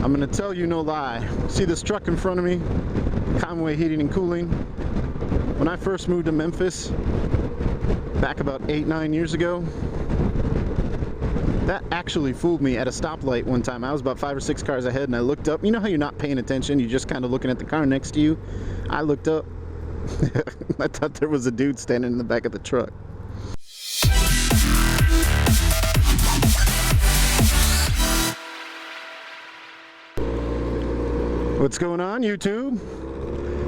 I'm gonna tell you no lie. See this truck in front of me? Conway Heating and Cooling. When I first moved to Memphis, back about 8-9 years ago, that actually fooled me at a stoplight one time. I was about 5 or 6 cars ahead and I looked up. You know how you're not paying attention, you're just kind of looking at the car next to you? I looked up. I thought there was a dude standing in the back of the truck. What's going on, YouTube?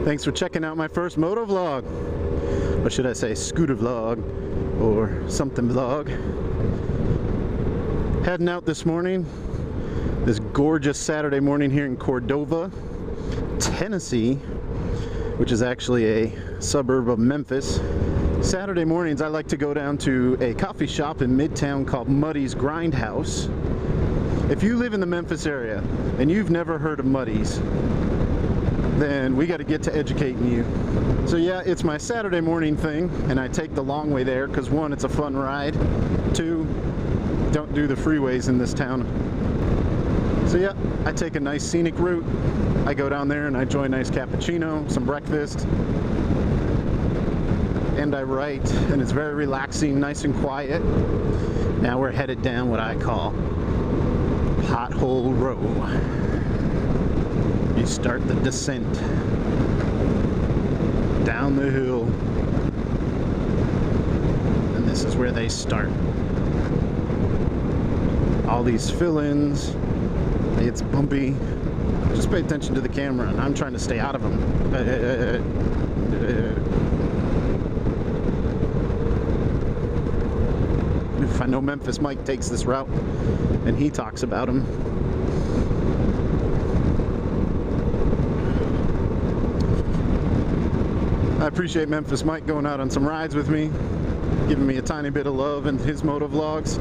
Thanks for checking out my first motovlog. Or should I say scooter vlog or something vlog. Heading out this morning, this gorgeous Saturday morning here in Cordova, Tennessee, which is actually a suburb of Memphis. Saturday mornings I like to go down to a coffee shop in Midtown called Muddy's Grindhouse. If you live in the Memphis area and you've never heard of Muddy's, then we got to get to educating you. So yeah, it's my Saturday morning thing, and I take the long way there because 1, it's a fun ride. 2, don't do the freeways in this town. So yeah, I take a nice scenic route. I go down there and I enjoy a nice cappuccino, some breakfast, and I write, and it's very relaxing, nice and quiet. Now we're headed down what I call Pothole Row. You start the descent down the hill, and this is where they start. All these fill-ins, it's bumpy. Just pay attention to the camera, and I'm trying to stay out of them. I know Memphis Mike takes this route, and he talks about him. I appreciate Memphis Mike going out on some rides with me, giving me a tiny bit of love in his motovlogs.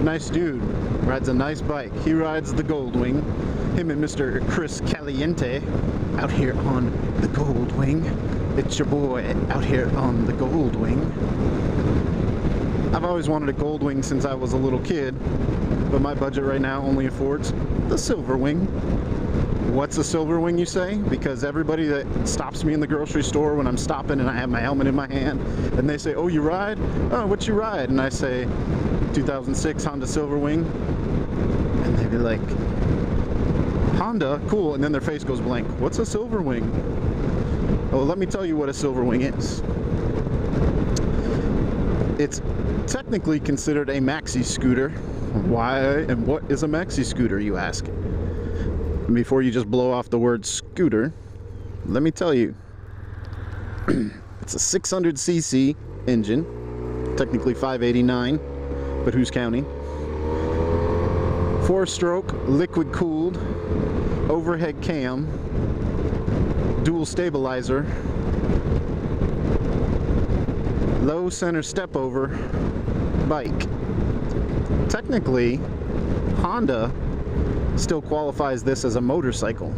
Nice dude, rides a nice bike. He rides the Goldwing. Him and Mr. Chris Caliente out here on the Goldwing. It's your boy out here on the Goldwing. I've always wanted a Goldwing since I was a little kid, but my budget right now only affords the Silverwing. What's a Silverwing, you say? Because everybody that stops me in the grocery store when I'm stopping and I have my helmet in my hand, and they say, "Oh, you ride? Oh, what you ride?" And I say, 2006 Honda Silverwing. And they'd be like, "Honda? Cool." And then their face goes blank. What's a Silverwing? Well, let me tell you what a Silverwing is. It's technically considered a maxi scooter. Why and what is a maxi scooter, you ask? And before you just blow off the word scooter, let me tell you. It's a 600cc engine, technically 589, but who's counting? 4-stroke, liquid cooled, overhead cam, dual stabilizer, low center step over bike. Technically, Honda still qualifies this as a motorcycle.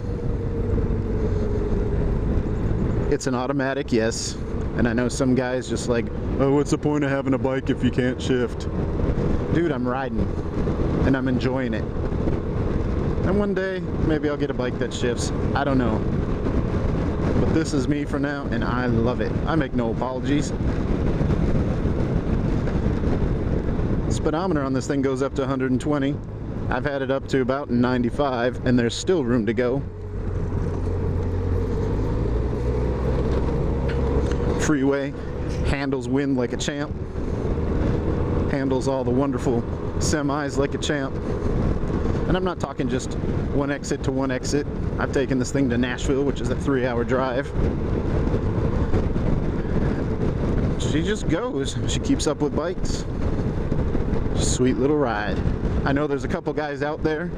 It's an automatic, yes, and I know some guys just like, "Oh, what's the point of having a bike if you can't shift?" Dude, I'm riding and I'm enjoying it, and one day maybe I'll get a bike that shifts. I don't know, but this is me for now and I love it. I make no apologies. Speedometer on this thing goes up to 120. I've had it up to about 95, and there's still room to go. Freeway, handles wind like a champ. Handles all the wonderful semis like a champ. And I'm not talking just one exit to one exit. I've taken this thing to Nashville, which is a 3-hour drive. She just goes. She keeps up with bikes. Sweet little ride. I know there's a couple guys out there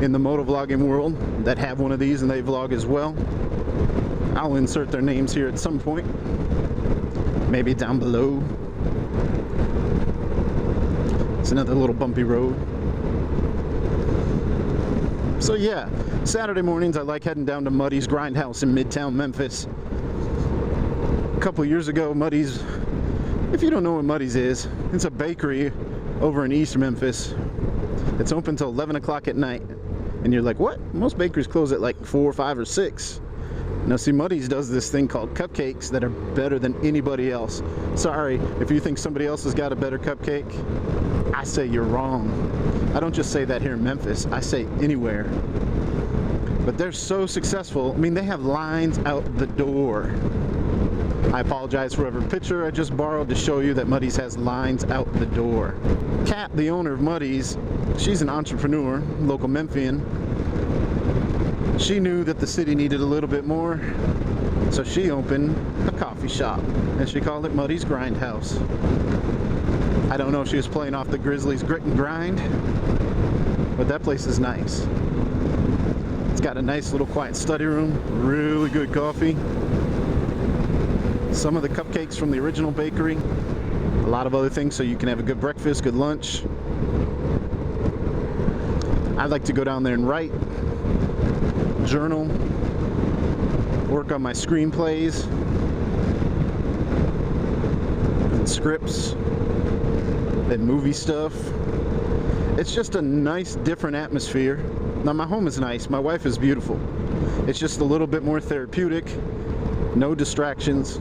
in the motovlogging world that have one of these and they vlog as well. I'll insert their names here at some point, maybe down below. It's another little bumpy road. So yeah, Saturday mornings I like heading down to Muddy's Grindhouse in Midtown Memphis. A couple years ago, Muddy's, if you don't know what Muddy's is, it's a bakery over in East Memphis. It's open till 11 o'clock at night. And you're like, what? Most bakeries close at like 4, 5, or 6. Now see, Muddy's does this thing called cupcakes that are better than anybody else. Sorry, if you think somebody else has got a better cupcake, I say you're wrong. I don't just say that here in Memphis, I say anywhere. But they're so successful. I mean, they have lines out the door. I apologize for every picture I just borrowed to show you that Muddy's has lines out the door. Kat, the owner of Muddy's, she's an entrepreneur, local Memphian. She knew that the city needed a little bit more, so she opened a coffee shop, and she called it Muddy's Grindhouse. I don't know if she was playing off the Grizzlies' Grit and Grind, but that place is nice. It's got a nice little quiet study room, really good coffee. Some of the cupcakes from the original bakery, a lot of other things so you can have a good breakfast, good lunch. I'd like to go down there and write, journal, work on my screenplays and scripts and movie stuff. It's just a nice, different atmosphere. Now, my home is nice, my wife is beautiful. It's just a little bit more therapeutic, no distractions.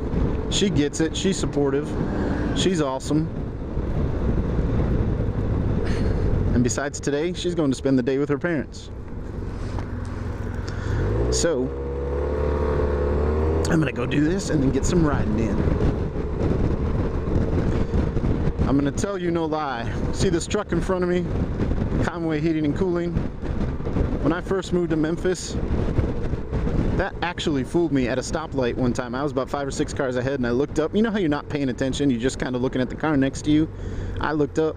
She gets it, she's supportive, she's awesome. And besides today, she's going to spend the day with her parents. So, I'm gonna go do this and then get some riding in. I'm gonna tell you no lie. See this truck in front of me? Conway Heating and Cooling. When I first moved to Memphis, that actually fooled me at a stoplight one time. I was about 5 or 6 cars ahead and I looked up. You know how you're not paying attention, you're just kind of looking at the car next to you? I looked up.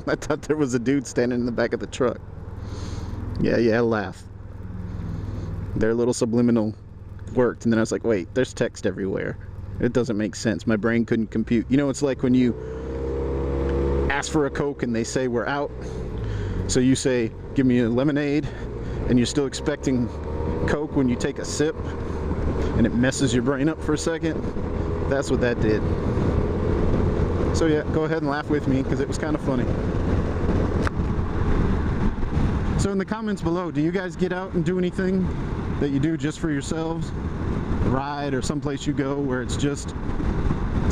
I thought there was a dude standing in the back of the truck. Yeah, laugh. Their little subliminal worked, and then I was like, wait, there's text everywhere. It doesn't make sense. My brain couldn't compute. You know, it's like when you ask for a Coke and they say we're out. So you say, give me a lemonade, and you're still expecting Coke when you take a sip, and it messes your brain up for a second. That's what that did. So yeah, go ahead and laugh with me, because it was kind of funny. So in the comments below, do you guys get out and do anything that you do just for yourselves? Ride or someplace you go where it's just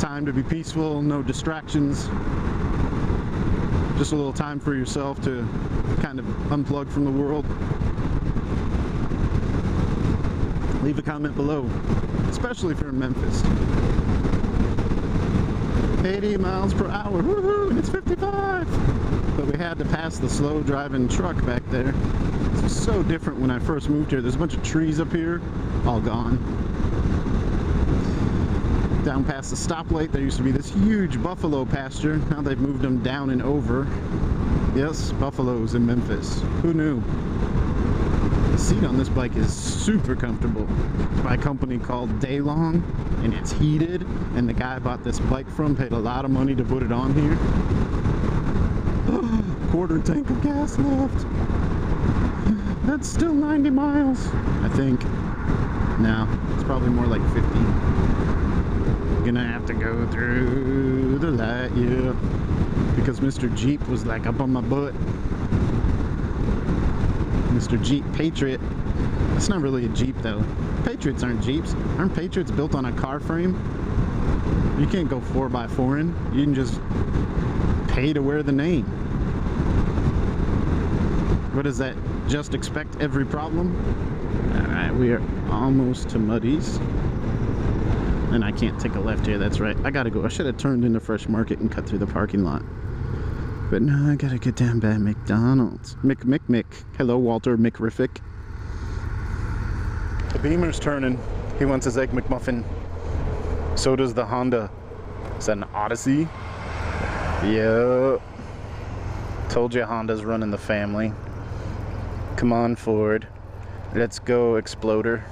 time to be peaceful, no distractions, just a little time for yourself to kind of unplug from the world? Leave a comment below, especially if you're in Memphis. 80 miles per hour, woohoo, and it's 55! But we had to pass the slow driving truck back there. It's so different when I first moved here. There's a bunch of trees up here, all gone. Down past the stoplight, there used to be this huge buffalo pasture. Now they've moved them down and over. Yes, buffaloes in Memphis. Who knew? The seat on this bike is super comfortable. It's by a company called Daylong, and it's heated, and the guy I bought this bike from paid a lot of money to put it on here. Quarter tank of gas left. That's still 90 miles, I think. No, it's probably more like 50. Gonna have to go through the light, yeah, because Mr. Jeep was like up on my butt. Mr. Jeep Patriot. It's not really a Jeep though. Patriots aren't Jeeps. Aren't Patriots built on a car frame? You can't go 4x4 in. You can just pay to wear the name. What is that? Just expect every problem? Alright, we are almost to Muddy's. And I can't take a left here, that's right. I gotta go. I should have turned into Fresh Market and cut through the parking lot. But no, I gotta get down by McDonald's. Mick. Hello, Walter McRiffick. The Beamer's turning. He wants his Egg McMuffin. So does the Honda. Is that an Odyssey? Yup. Told you Honda's running the family. Come on, Ford. Let's go, Exploder.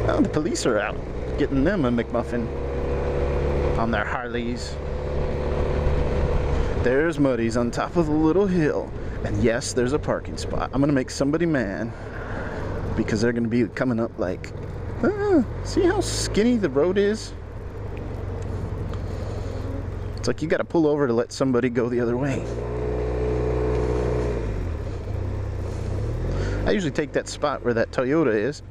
Oh, the police are out. Getting them a McMuffin. On their Harleys. There's Muddy's on top of the little hill. And yes, there's a parking spot. I'm gonna make somebody mad. Because they're gonna be coming up like, see how skinny the road is? It's like you gotta pull over to let somebody go the other way. I usually take that spot where that Toyota is,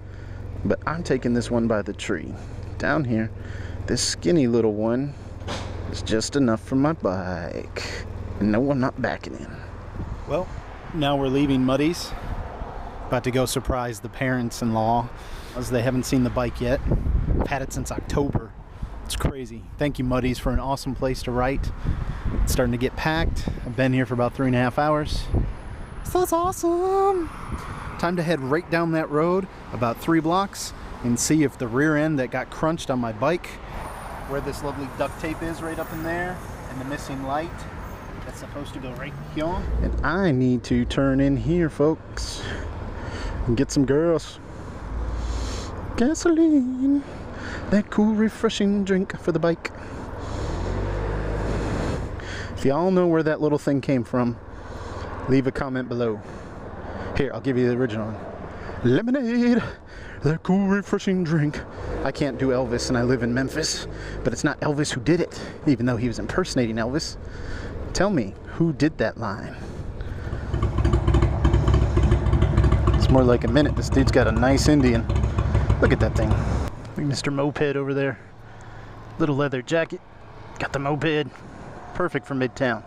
but I'm taking this one by the tree. Down here, this skinny little one is just enough for my bike. And no, I'm not backing in. Well, now we're leaving Muddy's. About to go surprise the parents-in-law, as they haven't seen the bike yet. I've had it since October. It's crazy. Thank you, Muddy's, for an awesome place to write. It's starting to get packed. I've been here for about 3.5 hours. So that's awesome. Time to head right down that road, about 3 blocks, and see if the rear end that got crunched on my bike, where this lovely duct tape is right up in there, and the missing light that's supposed to go right here. And I need to turn in here, folks, and get some girls. Gasoline. That cool, refreshing drink for the bike. If y'all know where that little thing came from, leave a comment below. Here, I'll give you the original one. Lemonade, that cool, refreshing drink. I can't do Elvis and I live in Memphis, but it's not Elvis who did it, even though he was impersonating Elvis. Tell me, who did that line? It's more like a minute. This dude's got a nice Indian. Look at that thing. Look at Mr. Moped over there. Little leather jacket. Got the moped. Perfect for Midtown.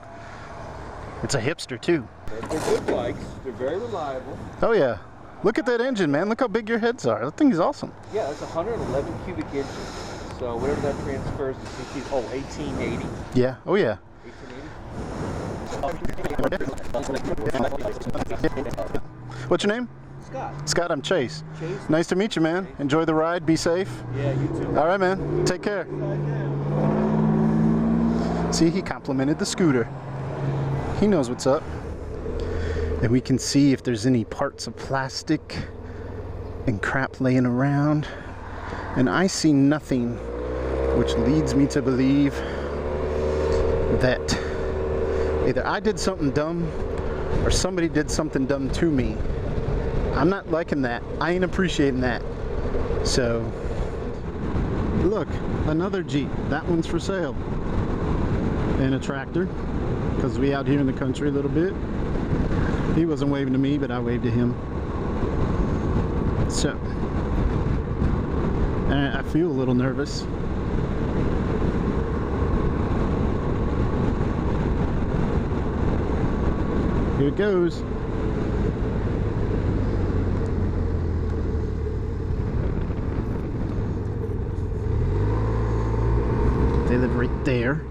It's a hipster too. They're good bikes. They're very reliable. Oh yeah. Look at that engine, man. Look how big your heads are. That thing is awesome. Yeah, it's 111 cubic inches. So whatever that transfers to CCs. Oh, 1880. Yeah. Oh yeah. 1880. What's your name? Scott. Scott, I'm Chase. Chase. Nice to meet you, man. Enjoy the ride. Be safe. Yeah, you too. All right, man. Take care. See, he complimented the scooter. He knows what's up. And we can see if there's any parts of plastic and crap laying around. And I see nothing, which leads me to believe that either I did something dumb or somebody did something dumb to me. I'm not liking that. I ain't appreciating that. So, look, another Jeep. That one's for sale. And a tractor, because we out here in the country a little bit. He wasn't waving to me, but I waved to him. So, I feel a little nervous. Here it goes. They live right there.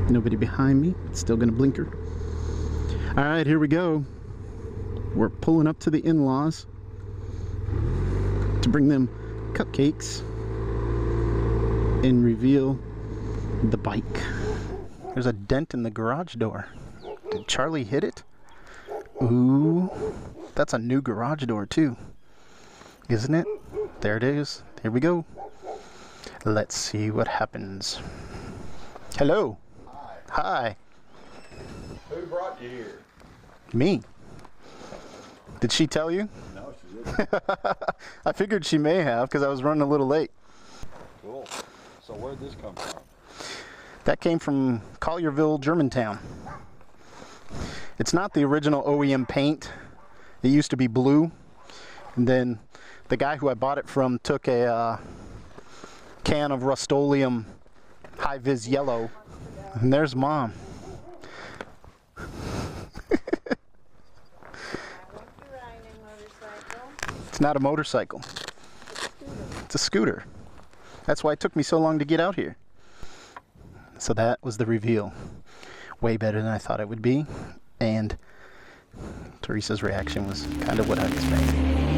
Nobody behind me. It's still gonna blinker. All right, here we go. We're pulling up to the in-laws to bring them cupcakes and reveal the bike. There's a dent in the garage door. Did Charlie hit it? Ooh, that's a new garage door too, isn't it? There it is. Here we go. Let's see what happens. Hello. Hi. Who brought you here? Me. Did she tell you? No, she didn't. I figured she may have because I was running a little late. Cool. So where'd this come from? That came from Collierville, Germantown. It's not the original OEM paint. It used to be blue. And then the guy who I bought it from took a can of Rust-Oleum high-vis yellow. And there's Mom. It's not a motorcycle. It's a scooter. That's why it took me so long to get out here. So that was the reveal. Way better than I thought it would be. And Teresa's reaction was kind of what I expected.